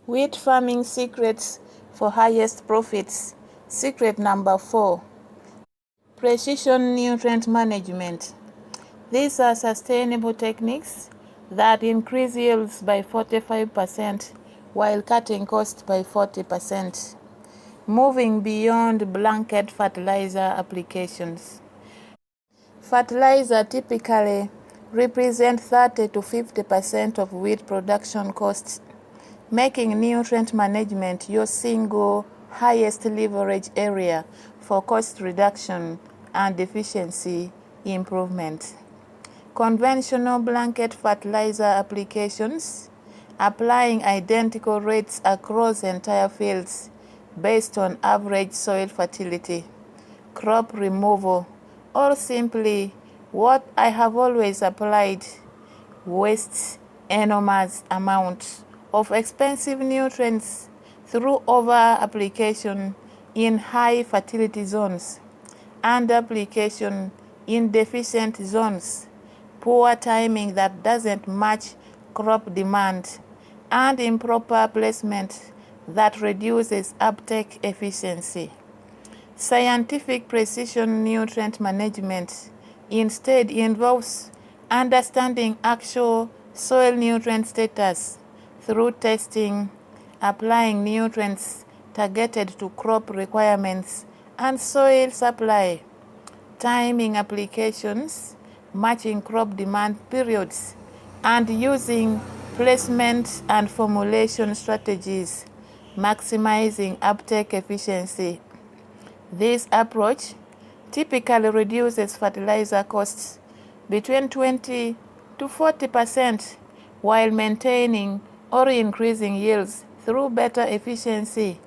Wheat farming secrets for highest profits. Secret number 4. Precision nutrient management. These are sustainable techniques that increase yields by 45% while cutting costs by 40%. Moving beyond blanket fertilizer applications. Fertilizer typically represent 30 to 50% of wheat production costs, making nutrient management your single highest leverage area for cost reduction and efficiency improvement. Conventional blanket fertilizer applications, applying identical rates across entire fields based on average soil fertility, crop removal, or simply what I have always applied, wastes enormous amounts of expensive nutrients through over application in high fertility zones and application in deficient zones, poor timing that doesn't match crop demand, and improper placement that reduces uptake efficiency. Scientific precision nutrient management instead involves understanding actual soil nutrient status through testing, applying nutrients targeted to crop requirements and soil supply, timing applications, matching crop demand periods, and using placement and formulation strategies, maximizing uptake efficiency. This approach typically reduces fertilizer costs between 20 to 40% while maintaining or increasing yields through better efficiency,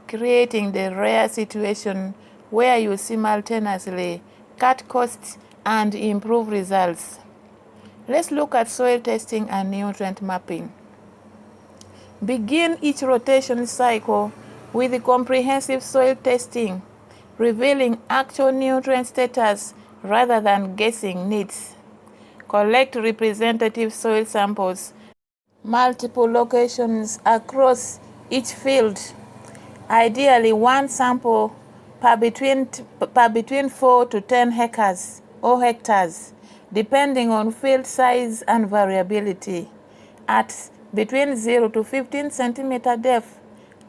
creating the rare situation where you simultaneously cut costs and improve results. Let's look at soil testing and nutrient mapping. Begin each rotation cycle with comprehensive soil testing, revealing actual nutrient status rather than guessing needs. Collect representative soil samples, multiple locations across each field, ideally one sample per between 4 to 10 acres or hectares, depending on field size and variability, at between 0 to 15 centimeter depth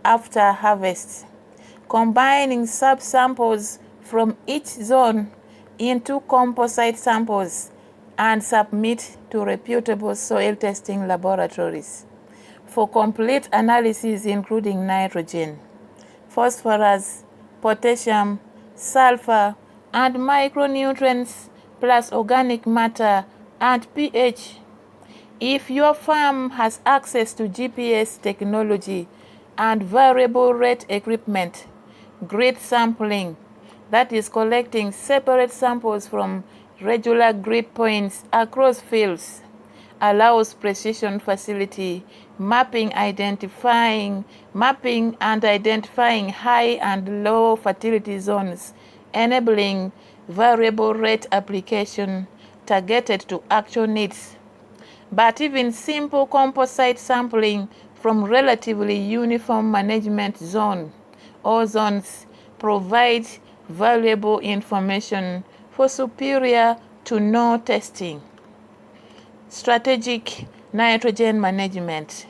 after harvest. Combining subsamples from each zone into composite samples and submit to reputable soil testing laboratories for complete analysis including nitrogen, phosphorus, potassium, sulfur, and micronutrients plus organic matter and pH. If your farm has access to GPS technology and variable rate equipment, grid sampling, that is collecting separate samples from regular grid points across fields, allows precision facility mapping and identifying high and low fertility zones, enabling variable rate application targeted to actual needs. But even simple composite sampling from relatively uniform management zone or zones provide valuable information for superior to no testing. Strategic nitrogen management.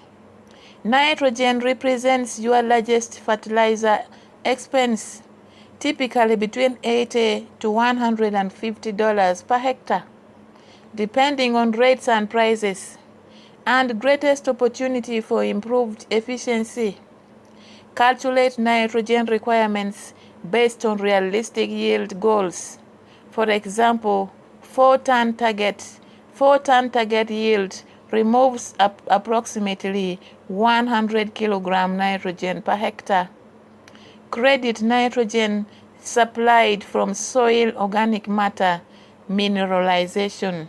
Nitrogen represents your largest fertilizer expense, typically between $80 to $150 per hectare, depending on rates and prices, and greatest opportunity for improved efficiency. Calculate nitrogen requirements based on realistic yield goals. For example, 4-ton target yield removes approximately 100 kilogram nitrogen per hectare. Credit nitrogen supplied from soil organic matter mineralization,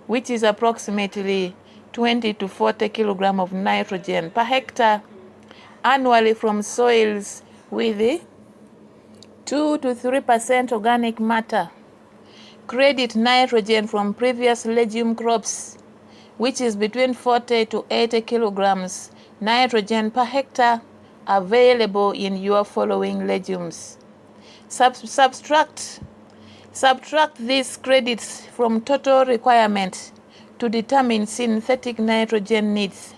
which is approximately 20 to 40 kilogram of nitrogen per hectare annually from soils with 2 to 3% organic matter. Credit nitrogen from previous legume crops, which is between 40 to 80 kilograms nitrogen per hectare available in your following legumes. Subtract these credits from total requirement to determine synthetic nitrogen needs.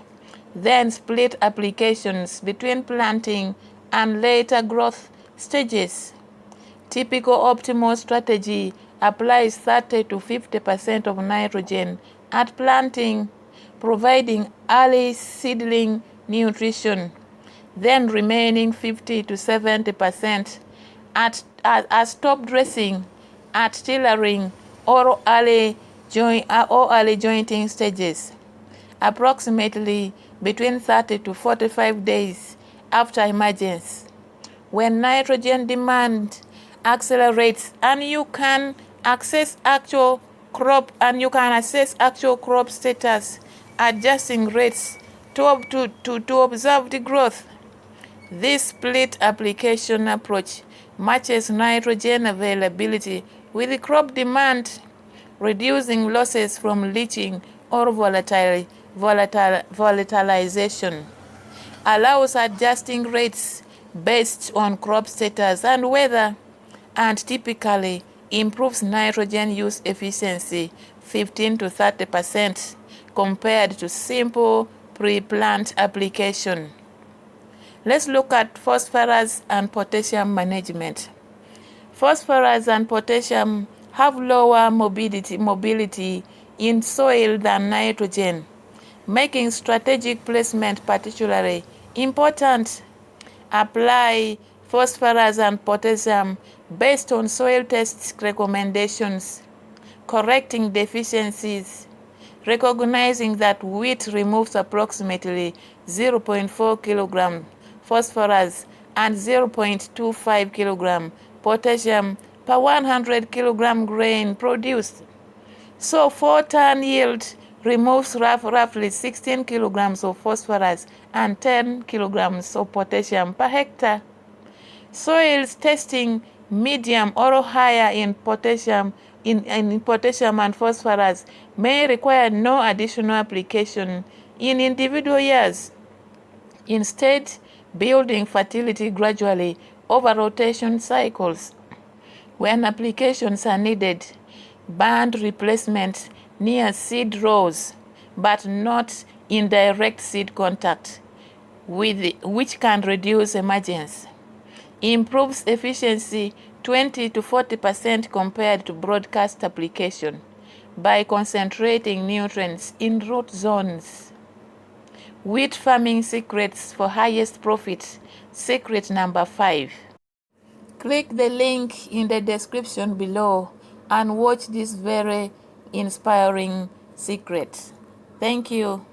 Then split applications between planting and later growth stages. Typical optimal strategy applies 30 to 50% of nitrogen at planting, providing early seedling nutrition, then remaining 50 to 70% as top dressing, at tillering, or early jointing stages, approximately between 30 to 45 days after emergence. When nitrogen demand accelerates and you can assess actual crop status, adjusting rates to observe the growth. This split application approach matches nitrogen availability with the crop demand, reducing losses from leaching or volatilization, allows adjusting rates based on crop status and weather, and typically improves nitrogen use efficiency 15 to 30% compared to simple pre-plant application. Let's look at phosphorus and potassium management. Phosphorus and potassium have lower mobility in soil than nitrogen, making strategic placement particularly important. Apply phosphorus and potassium based on soil test recommendations, correcting deficiencies, recognizing that wheat removes approximately 0.4 kg phosphorus and 0.25 kg potassium per 100 kg grain produced. So 4-ton yield removes roughly 16 kilograms of phosphorus and 10 kilograms of potassium per hectare. Soils testing medium or higher in potassium and phosphorus may require no additional application in individual years. Instead, building fertility gradually over rotation cycles. When applications are needed, band replacement near seed rows, but not in direct seed contact, which can reduce emergence. Improves efficiency 20 to 40% compared to broadcast application by concentrating nutrients in root zones. Wheat farming secrets for highest profit. Secret number 5. Click the link in the description below and watch this very inspiring secret. Thank you.